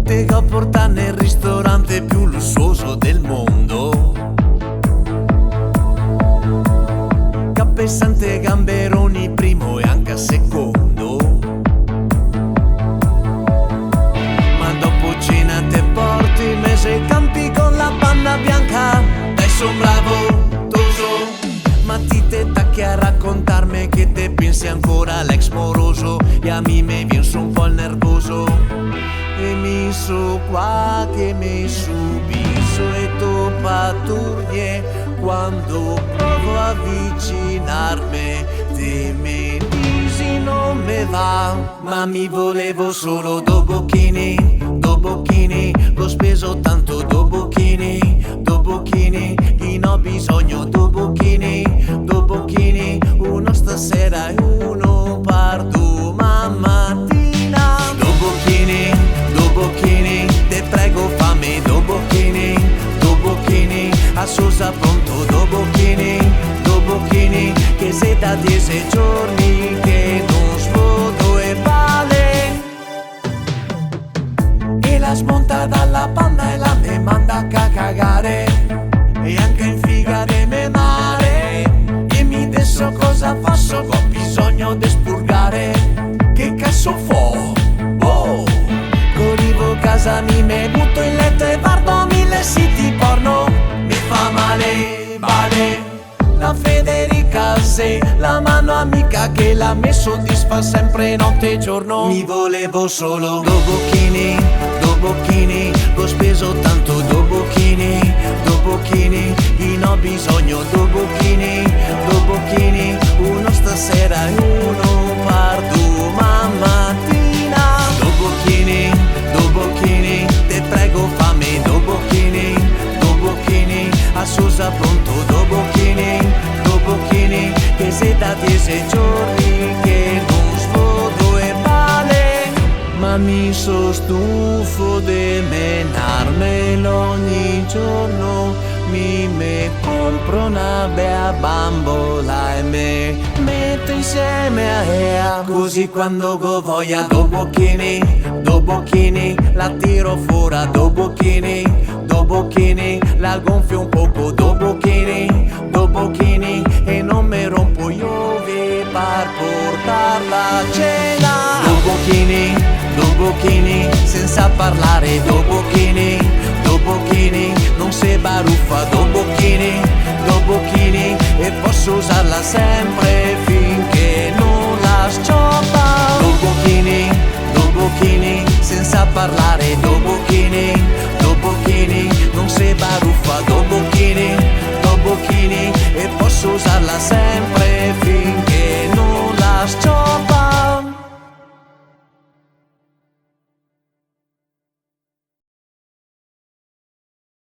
Te ho portato nel ristorante più lussuoso del mondo. Cappessante, gamberoni, primo e anche a secondo. Ma dopo cena te porti mese campi con la panna bianca. Dai, son bravo, toso. Ma ti te tacchi a raccontarmi che te pensi ancora all'ex moroso. E a me viene su un po' il nervoso. E mi su qua che mi subiso e tu pattuglie. Quando provo a avvicinarmi te mi dici non me va. Ma mi volevo solo due bocchini, l'ho speso tanto due bocchini, che ne ho bisogno due bocchini, uno stasera e uno per domattina. Due bocchini, te prego fammi due bocchini, a sosa pronto due bocchini, che se da 10 giorni che non sfodo e vale. E la smonta dalla panna e la me manda a cagare, e anche in figa de me mare. E mi adesso cosa faccio, ho bisogno di spurgare. Che cazzo fo? Oh! Corrivo a casa, mi butto in letto e guardo 1000 siti porno. Mi fa male, vale. La Federica sei la mano amica che la me soddisfa sempre notte e giorno. Mi volevo solo due bocchini, l'ho speso tanto due bocchini, che ne ho bisogno due bocchini, uno stasera e uno per domattina. Due bocchini, te prego fammi due bocchini, a sosa pronto due bocchini, che se da 10 giorni che non sfodo e vale. Ma mi so stufo di menarmelo ogni giorno. Me compro una bella bambola e me metto insieme a ea. Così quando go voglia due bocchini, la tiro fuori due bocchini, la gonfio un poco due bocchini, e non mi rompo io per portarla a cena. Due bocchini, senza parlare due bocchini, non si baruffa due bocchini, e posso usarla sempre finché non la scioppa. Due bocchini,